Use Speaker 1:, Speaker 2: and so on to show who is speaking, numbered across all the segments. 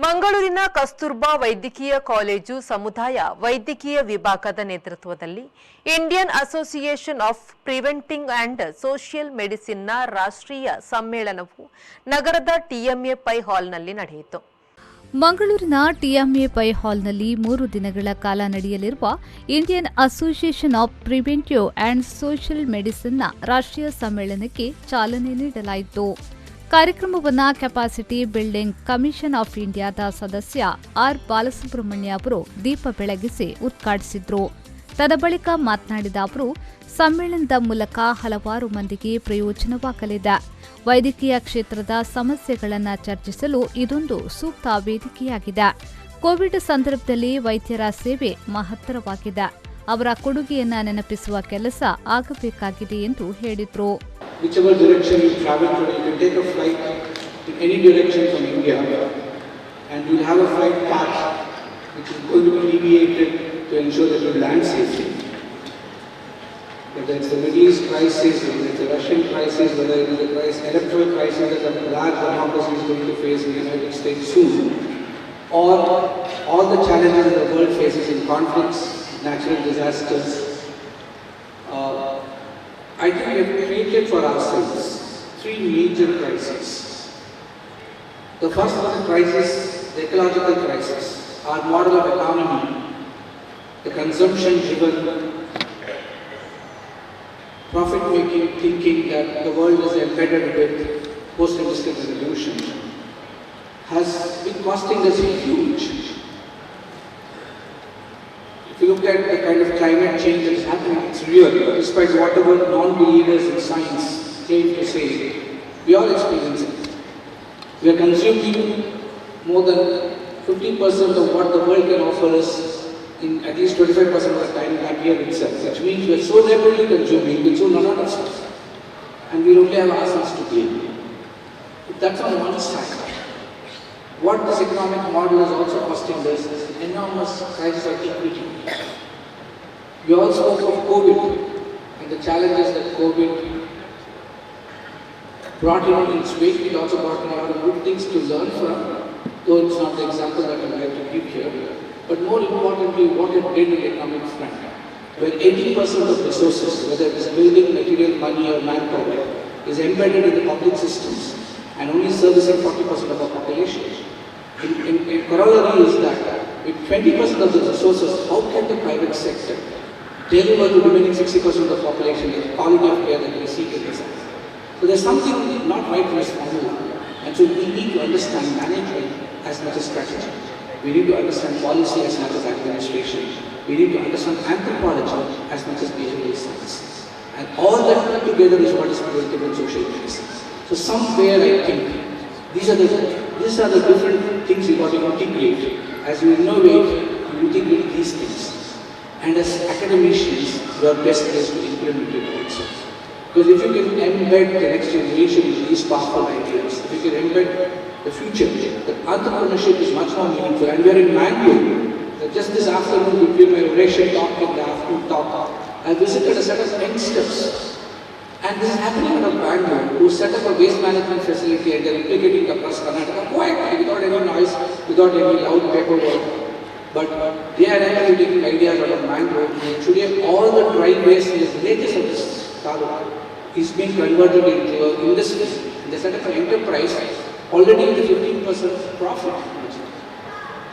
Speaker 1: ಮಂಗಳೂರಿನ ಕಸ್ತೂರ್ಬಾ ವೈದ್ಯಕೀಯ ಕಾಲೇಜು ಸಮುದಾಯ ವೈದ್ಯಕೀಯ ವಿಭಾಗದ ನೇತೃತ್ವದಲ್ಲಿ Indian association of preventing and social ಮೆಡಿಸಿನ್ನ ರಾಷ್ಟ್ರೀಯ ಸಮ್ಮೇಳನವು ನಗರದ ಟಿಎಂಎ ಪೈ ಹಾಲ್ನಲ್ಲಿ ನಡೆಯಿತು.
Speaker 2: ಮಂಗಳೂರಿನ ಟಿಎಂಎ ಪೈ ಹಾಲ್ನಲ್ಲಿ 3 ದಿನಗಳ ಕಾಲ ನಡೆಯಲಿರುವ Indian association of preventive and social ಮೆಡಿಸಿನ್ನ ರಾಷ್ಟ್ರೀಯ ಸಮ್ಮೇಳನಕ್ಕೆ ಚಾಲನೆ ನೀಡಲಾಯಿತು. ಕಾರ್ಯಕ್ರಮವನ್ನು ಕೆಪಾಸಿಟಿ ಬಿಲ್ಡಿಂಗ್ ಕಮಿಷನ್ ಆಫ್ ಇಂಡಿಯಾದ ಸದಸ್ಯ ಆರ್ ಬಾಲಸುಬ್ರಹ್ಮಣ್ಯ ಅವರು ದೀಪ ಬೆಳಗಿಸಿ ಉದ್ಘಾಟಿಸಿದರು. ತದಬಳಿಕ ಮಾತನಾಡಿದ ಅವರು, ಸಮ್ಮೇಳನದ ಮೂಲಕ ಹಲವಾರು ಮಂದಿಗೆ ಪ್ರಯೋಜನವಾಗಲಿದೆ. ವೈದ್ಯಕೀಯ ಕ್ಷೇತ್ರದ ಸಮಸ್ಯೆಗಳನ್ನು ಚರ್ಚಿಸಲು ಇದೊಂದು ಸೂಕ್ತ ವೇದಿಕೆಯಾಗಿದೆ. ಕೋವಿಡ್ ಸಂದರ್ಭದಲ್ಲಿ ವೈದ್ಯರ ಸೇವೆ ಮಹತ್ತರವಾಗಿದೆ. ಅವರ ಕೊಡುಗೆಯನ್ನು ನೆನಪಿಸುವ ಕೆಲಸ ಆಗಬೇಕಾಗಿದೆ ಎಂದು ಹೇಳಿದರು.
Speaker 3: Whichever direction you travel today, you can take a flight in any direction from India and you will have a flight path which is going to be deviated to ensure that you land safely. Whether it's the Middle East crisis, whether it's the Russian crisis, whether it is the electoral crisis that the large democracy is going to face in the United States soon, or all the challenges that the world faces in conflicts, natural disasters, I think we have created for ourselves 3 major crises. The first was the crisis, the ecological crisis. Our model of economy, the consumption-driven, profit-making thinking that the world is embedded with post-industrial revolution, has been costing us huge. If you look at the kind of climate change that is happening, it's real. Despite whatever non-believers in science claim to say, we all experience it. We are consuming more than 50% of what the world can offer us in at least 25% of the time here itself, which means we are so rapidly consuming with so none of stuff. And we only have ourselves to blame. That's on one side. What this economic model is also costing us is an enormous crisis of equity. We all spoke of COVID and the challenges that COVID brought in its wake. It also brought in a lot of good things to learn from, though it's not the example that I would like to give here. But more importantly, what it did in the economic front, where 80% of resources, whether it is building, material, money or manpower, is embedded in the public systems and only servicing 40% of our population. In corollary is that with 20% of the resources, how can the private sector deliver to remaining 60% of the population the quality of care that we seek in this? So there's something not right in this formula. And so we need to understand management as much as strategy. We need to understand policy as much as administration. We need to understand anthropology as much as behavioral science. And all that put together is what is preventive and social medicine. So somewhere I think these are the different things you got to integrate. As you innovate, you integrate these things. And as academicians, you are best placed to implement it also. Because if you can embed the next generation in these powerful ideas, if you can embed the future, the entrepreneurship is much more meaningful. And we are in Mangalore. Just this afternoon, between my oration talk and the afternoon talk, I visited a set of youngsters. And this is happening out of Mangalore, who set up a waste management facility and they are replicating across Karnataka quietly, without any noise, without any loud paperwork. But they are actually taking ideas out of Mangalore. Today, all the dry waste in the villages of this taluk is being converted into industry. And they set up an enterprise already with a 15% profit.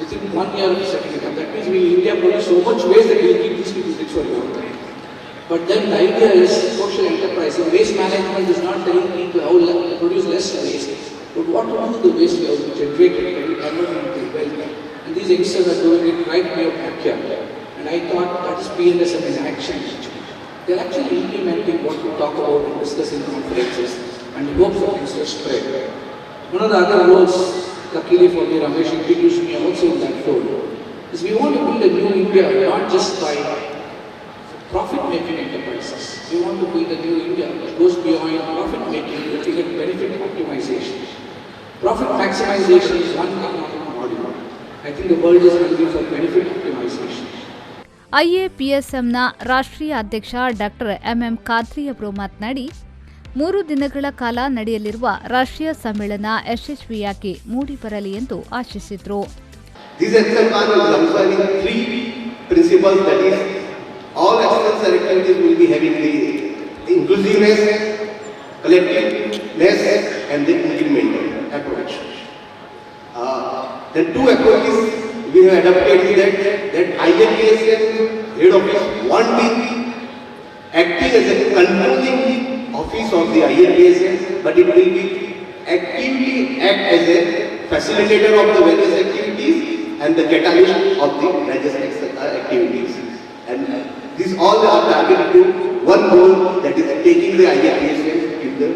Speaker 3: Within 1 year of setting it up. That means we in India produce so much waste that we will keep these people rich for a long time. But then the idea is social enterprise. So waste management is not telling people how to produce less waste, but what to do with the waste we have generated and convert it into wealth. And these youngsters are doing it right near backyard. And I thought that is PNSM in action. They are actually implementing what we talk about and discuss in conferences, and we hope that things will spread. One of the other roles, luckily for me, Ramesh introduced me also in that role, is we want to build a new India, not just by profit-making enterprises. We want to build a new India that goes beyond profit-making, looking at benefit optimization. Profit maximization is one economic model. I think the world is hungry for benefit optimization.
Speaker 2: IAPSMನ ರಾಷ್ಟ್ರೀಯ ಅಧ್ಯಕ್ಷ doctor MM Khadri ಅವರು ಮಾತನಾಡಿ, 3 ದಿನಗಳ ಕಾಲ ನಡೆಯಲಿರುವ ರಾಷ್ಟ್ರೀಯ ಸಮ್ಮೇಳನ ಯಶಸ್ವಿಯಾಗಿ ಮೂಡಿಬರಲಿ ಎಂದು ಆಶಿಸಿದರು.
Speaker 4: This action plan is also having 3 principles, that is, all actions and activities will be having the inclusiveness, collectiveness and the incremental approach. The 2 approaches we have adopted is that Iapsmcon head office won't be acting as a controlling office of the Iapsmcon, but it will be actively act as a facilitator of the various activities and the catalyst of the various activities. And these all are targeted to one goal, that is taking the Iapsmcon to the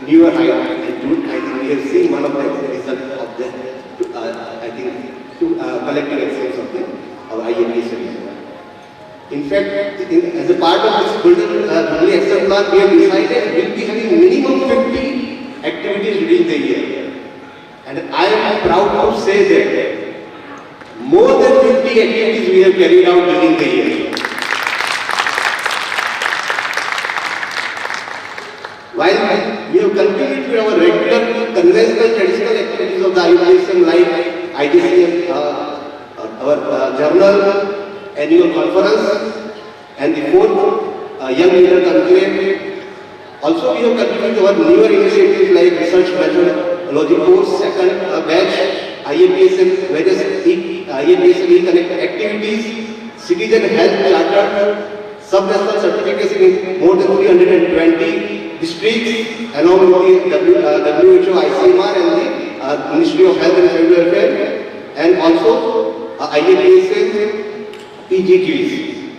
Speaker 4: newer height. And I think we have seen one of the results of the collective actions of our Iapsmcon. In fact, as a part of this golden Jubilee action plan, we have decided we will be having minimum 50 activities during the year. And I am proud to say that more than 50 activities we have carried out during the year. While we have continued with our regular conventional traditional activities of the Inuagration like IDCM, our journal, annual conference and the 4th Young Leader Conclave. Also we have continued our newer initiatives like research methodology course, second batch, Iapsmcon, various Iapsmcon e-connect activities, citizen health charter, sub-national certification in more than 320 districts along with the WHO, ICMR and the Ministry of Health and Family Welfare, and also Iapsmcon PGQs.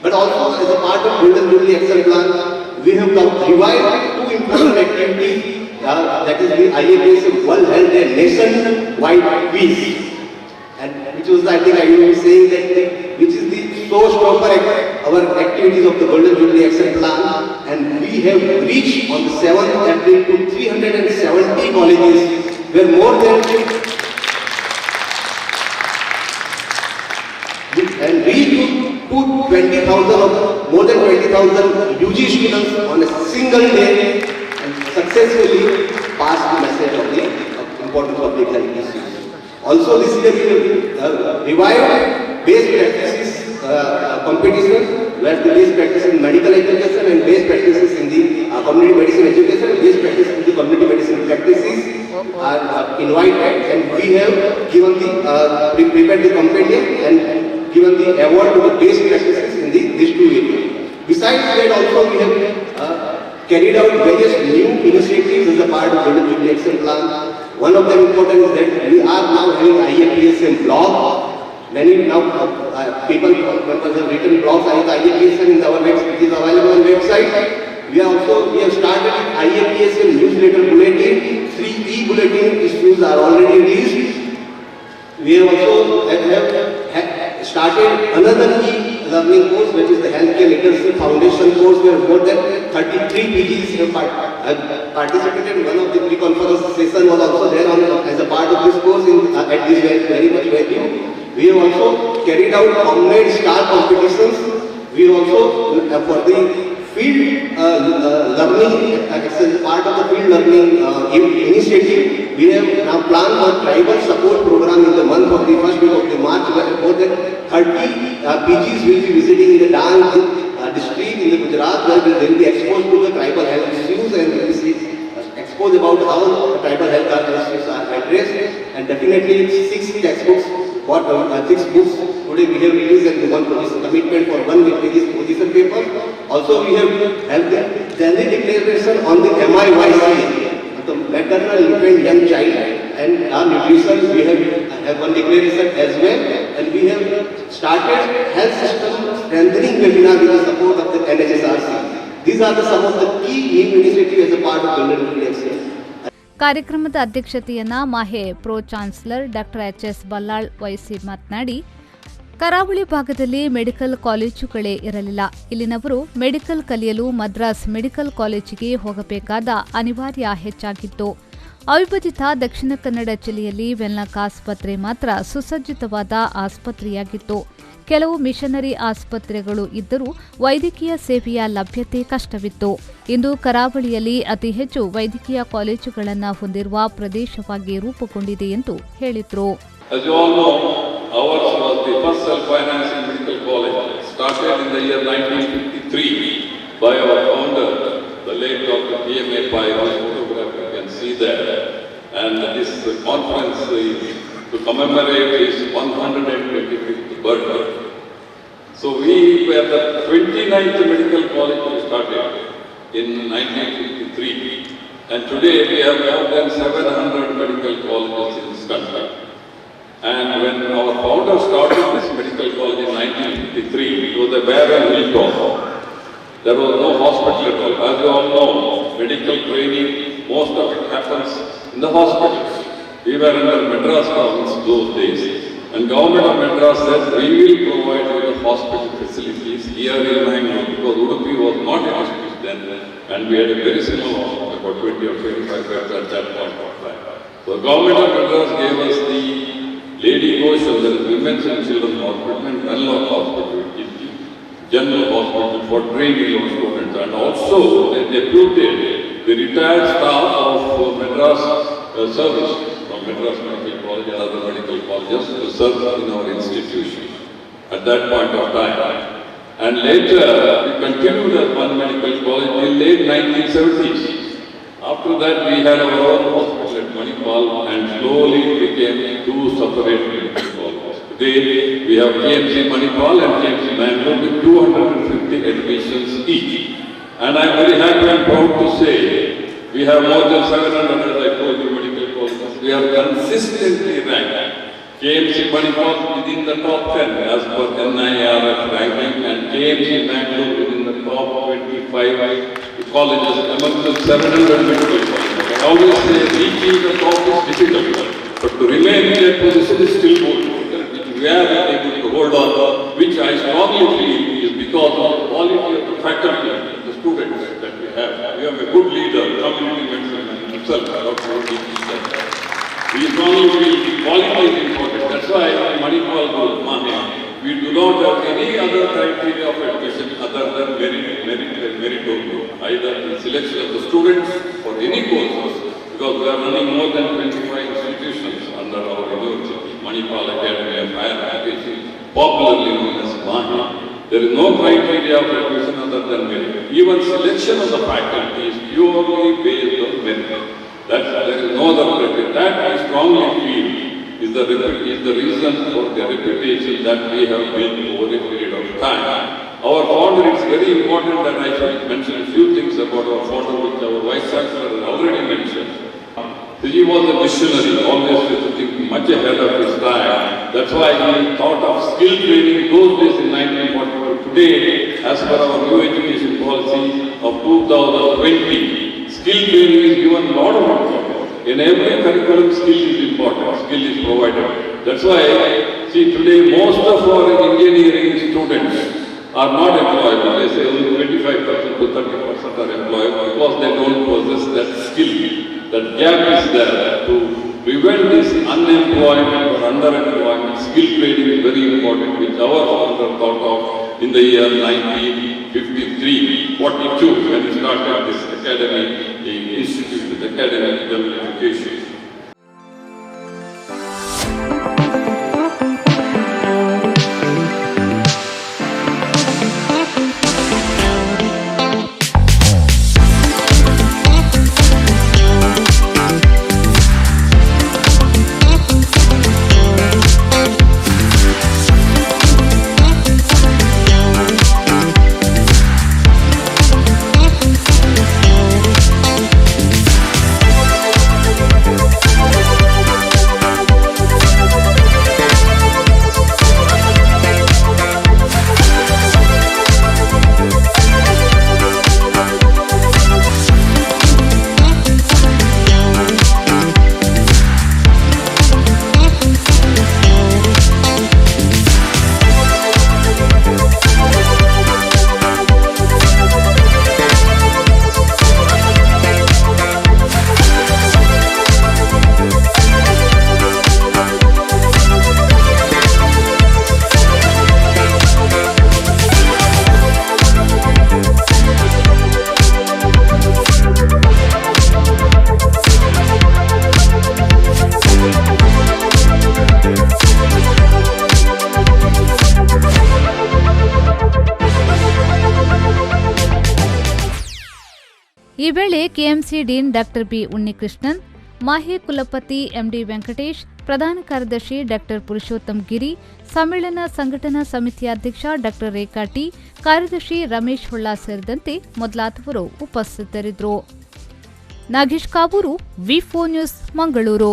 Speaker 4: But also as a part of Golden Jubilee Action Plan, we have revived 2 important activities, that is the Iapsmcon World Health Day nationwide quiz, and which was, I think I will be saying that which is the showstopper our activities of the Golden Jubilee Action Plan, and we have reached on the 7th April to 370 colleges where more than and reached to 20,000 of more than 20,000 UG students on a single day and successfully passed the message of the importance of public health issues. Also this year we have revived best practices competition, where the best practices in medical education and best practices in the community medicine education and best practices in the community medicine practices are invited, and we have given the prepared the compendium and given the award to the best practices in these 2 areas. Besides that, also we have carried out various new initiatives as a part of the Golden Jubilee Action Plan. One of them important is that we are now having Iapsmcon blog. Many now people have written blogs on Iapsmcon in our website. It is available on website. We have started Iapsmcon newsletter bulletin. 3 e-bulletin issues are already released. We have also started another e-learning course, which is the Healthcare Literacy Foundation course, where more than 33 PGs have participated. One of the pre-conference session was also there as a part of this course at this very much venue. We have also carried out Comrade Star competitions. We also for the field learning, as a part of the field learning initiative, we have now planned for tribal support program in the month of the first week of the March, where more than 30 PGs will be visiting in the dance district in the Gujarat, where they will be exposed to the tribal health issues and exposed about how tribal health issues are addressed. And definitely 6 textbooks, 6 books today we have released, and one commitment for 1 position paper. Also we have the Delhi Declaration on the MIYC, the maternal, infant, young child and nutrition. We have one declaration as well, and we have started health system strengthening webinar with the support of the NHSRC. These are some of the key new initiatives as a part of Golden Jubilee Action.
Speaker 2: ಕಾರ್ಯಕ್ರಮದ ಅಧ್ಯಕ್ಷತೆಯನ್ನ ಮಾಹೆ pro chancellor doctor ಎಚ್.ಎಸ್. Ballal ವಹಿಸಿ ಮಾತನಾಡಿ, ಕರಾವಳಿ ಭಾಗದಲ್ಲಿ medical ಕಾಲೇಜುಗಳೇ ಇರಲಿಲ್ಲ. ಇಲ್ಲಿನವರು medical ಕಲಿಯಲು Madras medical ಕಾಲೇಜಿಗೆ ಹೋಗಬೇಕಾದ ಅನಿವಾರ್ಯ ಹೆಚ್ಚಾಗಿತ್ತು. ಅವಿಭಜಿತ ದಕ್ಷಿಣ ಕನ್ನಡ ಜಿಲ್ಲೆಯಲ್ಲಿ ವೆನ್ಲಾಕ್ ಆಸ್ಪತ್ರೆ ಮಾತ್ರ ಸುಸಜ್ಜಿತವಾದ ಆಸ್ಪತ್ರೆಯಾಗಿತ್ತು. ಕೆಲವು ಮಿಷನರಿ ಆಸ್ಪತ್ರೆಗಳು ಇದ್ದರೂ ವೈದ್ಯಕೀಯ ಸೇವೆಯ ಲಭ್ಯತೆ ಕಷ್ಟವಿತ್ತು. ಇಂದು ಕರಾವಳಿಯಲ್ಲಿ ಅತಿ ಹೆಚ್ಚು ವೈದ್ಯಕೀಯ ಕಾಲೇಜುಗಳನ್ನು ಹೊಂದಿರುವ ಪ್ರದೇಶವಾಗಿ ರೂಪುಗೊಂಡಿದೆ ಎಂದು ಹೇಳಿದರು.
Speaker 5: As you all know, ours was the first self-financing medical college, started in the year 1953 by our founder, the late Dr. P.M.A. Pai, whose photograph you can see there. And this conference is to commemorate his 125th birthday. So we were the 29th medical college we started in 1953. And today we have more than 700 medical colleges in this country. And when our founder started this medical college in 1953, it was a barren hilltop. There was no hospital at all. As you all know, medical training, most of it happens in the hospitals. We were under Madras province those days. And government of Madras said, we will provide you the hospital facilities here in Mangalore, because Udupi was not a hospital then. And we had a very small hospital, about 20 or 25 beds at that point of time. So government of Madras gave us the Lady Goshen, that is Women's and Children's Hospital, and Mangalore Hospital, which is the general hospital for training of students. And also they deputed the retired staff of Madras service from Madras Medical College and other medical colleges to serve in our institution at that point of time. And later we continued as one medical college till late 1970s. After that we had our own hospital at Manipal and slowly became two separate medical colleges. Today we have KMC Manipal and KMC Mangalore with 250 admissions each. And I am very happy and proud to say we have more than 700, as I told you, medical colleges. We are consistently ranked. KMC Manipal within the top 10 as per NIRF ranking, and KMC Mangalore within the top 25 colleges among the 700 medical colleges. I always say reaching the top is difficult, but to remain in that position is still more difficult. We are able to hold on, which I strongly feel is because of the quality of the faculty, the students that we have. We have a good leader, community medicine himself, Dr. We strongly feel the quality is important. That's why Manipal goes Mahia. We do not have any other criteria of admission other than merit. Either the selection of the students for any courses, because we are running more than 25 institutions under our university, Manipal Academy of Higher Education, popularly known as Mahia. There is no criteria of admission other than merit. Even selection of the faculty is purely based on merit. There is no other criteria. That I strongly feel is the reason for the reputation that we have built over a period of time. Our founder, it's very important that I should mention a few things about our founder, which our Vice Chancellor has already mentioned. He was a missionary, always visiting much ahead of his time. That's why he thought of skill training those days in 1942. Today, as per our new education policy of 2020, skill training is given a lot of importance. In every curriculum, skill is important, skill is provided. That's why, see, today most of our engineering students are not employed. They say only 25% to 30% are employed because they don't possess that skill. That gap is there. To prevent this unemployment or underemployment, skill training is very important, which our founder thought of in the year 1953-42 when he started this academy, the institute, the Academy of General Education.
Speaker 2: ಈ ವೇಳೆ KMC dean doctor B Unnikrishnan, MAHE ಕುಲಪತಿ M D Venkatesh, ಪ್ರಧಾನ ಕಾರ್ಯದರ್ಶಿ doctor Purushottam ಗಿರಿ, ಸಮ್ಮೇಳನ ಸಂಘಟನಾ ಸಮಿತಿ ಅಧ್ಯಕ್ಷ doctor ರೇಖಾ T, ಕಾರ್ಯದರ್ಶಿ ರಮೇಶ್ ಹೊಳ್ಳ ಸೇರಿದಂತೆ ಮೊದಲಾದವರು ಉಪಸ್ಥಿತರಿದ್ದರು. ನಾಗೇಶ್ ಕಾಬೂರು, ವಿ4 ನ್ಯೂಸ್, ಮಂಗಳೂರು.